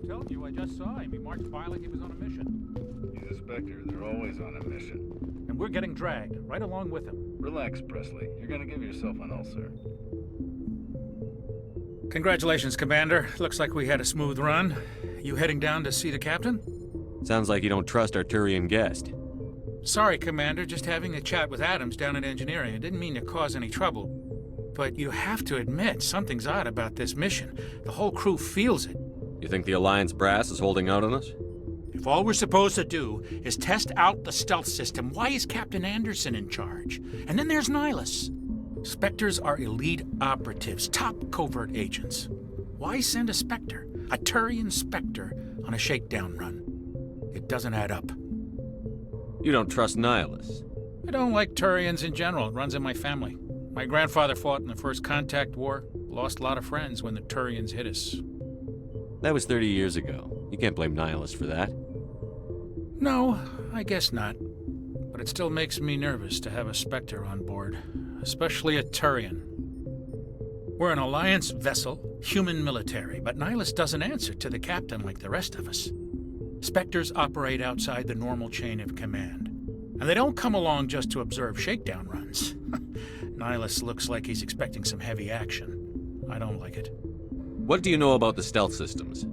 telling you, I just saw him. He marched by like he was on a mission. He's a Spectre. They're always on a mission. And we're getting dragged, right along with him. Relax, Presley. You're gonna give yourself an ulcer. Congratulations, Commander. Looks like we had a smooth run. You heading down to see the captain? Sounds like you don't trust our Turian guest. Sorry, Commander. Just having a chat with Adams down at engineering. I didn't mean to cause any trouble. But you have to admit, something's odd about this mission. The whole crew feels it. You think the Alliance brass is holding out on us? If all we're supposed to do is test out the stealth system, why is Captain Anderson in charge? And then there's Nihilus. Spectres are elite operatives, top covert agents. Why send a Spectre, a Turian Spectre, on a shakedown run? It doesn't add up. You don't trust Nihilus. I don't like Turians in general. It runs in my family. My grandfather fought in the First Contact War, lost a lot of friends when the Turians hit us. That was 30 years ago. You can't blame Nihilus for that. No, I guess not. But it still makes me nervous to have a Spectre on board, especially a Turian. We're an Alliance vessel, human military, but Nihilus doesn't answer to the captain like the rest of us. Spectres operate outside the normal chain of command. And they don't come along just to observe shakedown runs. Nihilus looks like he's expecting some heavy action. I don't like it. What do you know about the stealth systems?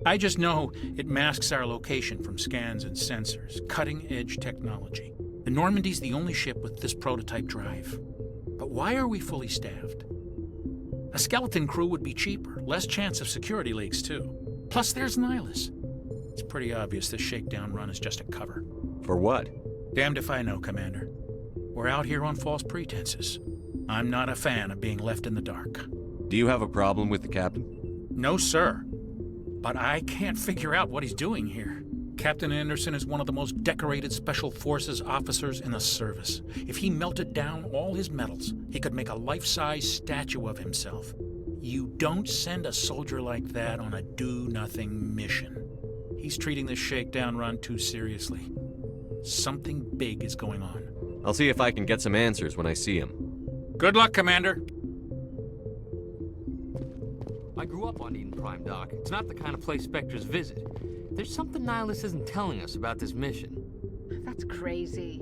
I just know it masks our location from scans and sensors. Cutting-edge technology. The Normandy's the only ship with this prototype drive. But why are we fully staffed? A skeleton crew would be cheaper, less chance of security leaks, too. Plus, there's Nihilus. It's pretty obvious this shakedown run is just a cover. For what? Damned if I know, Commander. We're out here on false pretenses. I'm not a fan of being left in the dark. Do you have a problem with the captain? No, sir. But I can't figure out what he's doing here. Captain Anderson is one of the most decorated Special Forces officers in the service. If he melted down all his medals, he could make a life-size statue of himself. You don't send a soldier like that on a do-nothing mission. He's treating this shakedown run too seriously. Something big is going on. I'll see if I can get some answers when I see him. Good luck, Commander. I grew up on Eden Prime, Doc. It's not the kind of place Spectres visit. There's something Nihilus isn't telling us about this mission. That's crazy.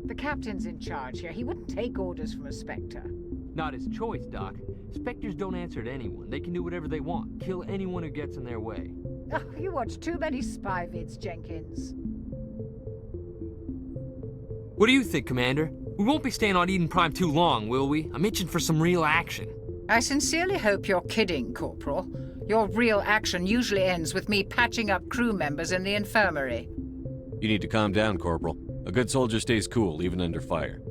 The captain's in charge here. He wouldn't take orders from a Spectre. Not his choice, Doc. Spectres don't answer to anyone. They can do whatever they want. Kill anyone who gets in their way. Oh, you watch too many spy vids, Jenkins. What do you think, Commander? We won't be staying on Eden Prime too long, will we? I'm itching for some real action. I sincerely hope you're kidding, Corporal. Your real action usually ends with me patching up crew members in the infirmary. You need to calm down, Corporal. A good soldier stays cool, even under fire.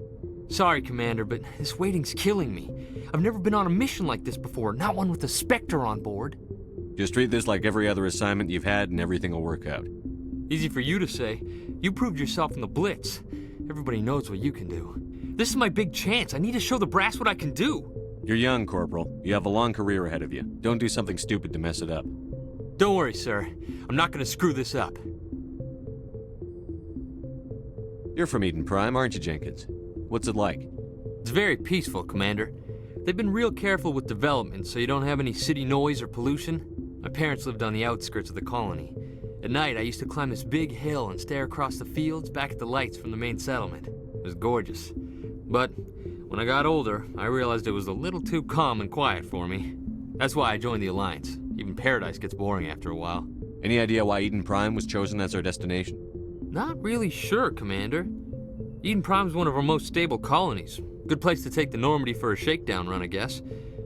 Sorry, Commander, but this waiting's killing me. I've never been on a mission like this before, not one with a Spectre on board. Just treat this like every other assignment you've had and everything will work out. Easy for you to say. You proved yourself in the Blitz. Everybody knows what you can do. This is my big chance. I need to show the brass what I can do. You're young, Corporal. You have a long career ahead of you. Don't do something stupid to mess it up. Don't worry, sir. I'm not gonna screw this up. You're from Eden Prime, aren't you, Jenkins? What's it like? It's very peaceful, Commander. They've been real careful with development, so you don't have any city noise or pollution. My parents lived on the outskirts of the colony. At night, I used to climb this big hill and stare across the fields back at the lights from the main settlement. It was gorgeous. But when I got older, I realized it was a little too calm and quiet for me. That's why I joined the Alliance. Even Paradise gets boring after a while. Any idea why Eden Prime was chosen as our destination? Not really sure, Commander. Eden Prime's one of our most stable colonies. Good place to take the Normandy for a shakedown run, I guess.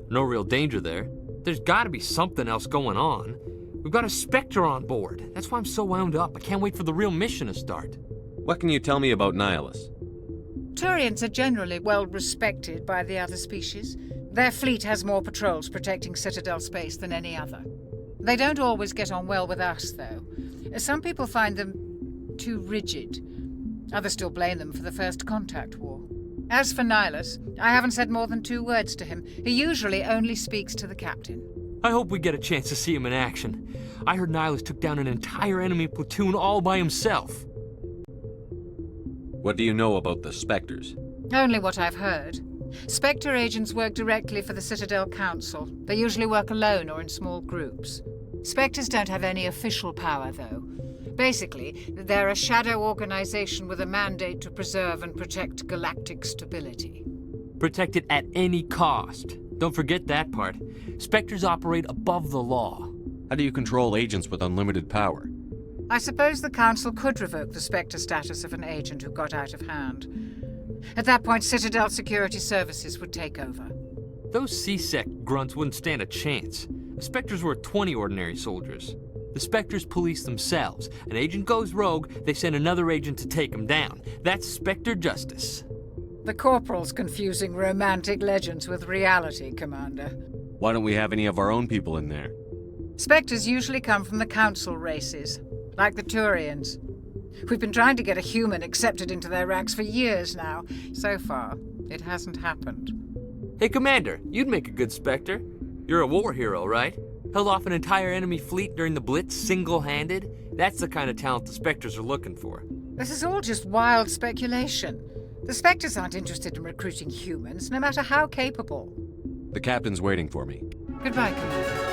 No real danger there. There's gotta be something else going on. We've got a Spectre on board. That's why I'm so wound up. I can't wait for the real mission to start. What can you tell me about Nihilus? Turians are generally well respected by the other species. Their fleet has more patrols protecting Citadel space than any other. They don't always get on well with us, though. Some people find them too rigid. Others still blame them for the First Contact War. As for Nihilus, I haven't said more than 2 words to him. He usually only speaks to the captain. I hope we get a chance to see him in action. I heard Nihilus took down an entire enemy platoon all by himself. What do you know about the Spectres? Only what I've heard. Spectre agents work directly for the Citadel Council. They usually work alone or in small groups. Spectres don't have any official power, though. Basically, they're a shadow organization with a mandate to preserve and protect galactic stability. Protect it at any cost. Don't forget that part. Spectres operate above the law. How do you control agents with unlimited power? I suppose the Council could revoke the Spectre status of an agent who got out of hand. At that point, Citadel Security Services would take over. Those C-Sec grunts wouldn't stand a chance. The Spectres were 20 ordinary soldiers. The Spectres police themselves. An agent goes rogue, they send another agent to take him down. That's Spectre justice. The Corporal's confusing romantic legends with reality, Commander. Why don't we have any of our own people in there? Spectres usually come from the Council races, like the Turians. We've been trying to get a human accepted into their ranks for years now. So far, it hasn't happened. Hey, Commander, you'd make a good Spectre. You're a war hero, right? Held off an entire enemy fleet during the Blitz single-handed? That's the kind of talent the Spectres are looking for. This is all just wild speculation. The Spectres aren't interested in recruiting humans, no matter how capable. The captain's waiting for me. Goodbye, Commander.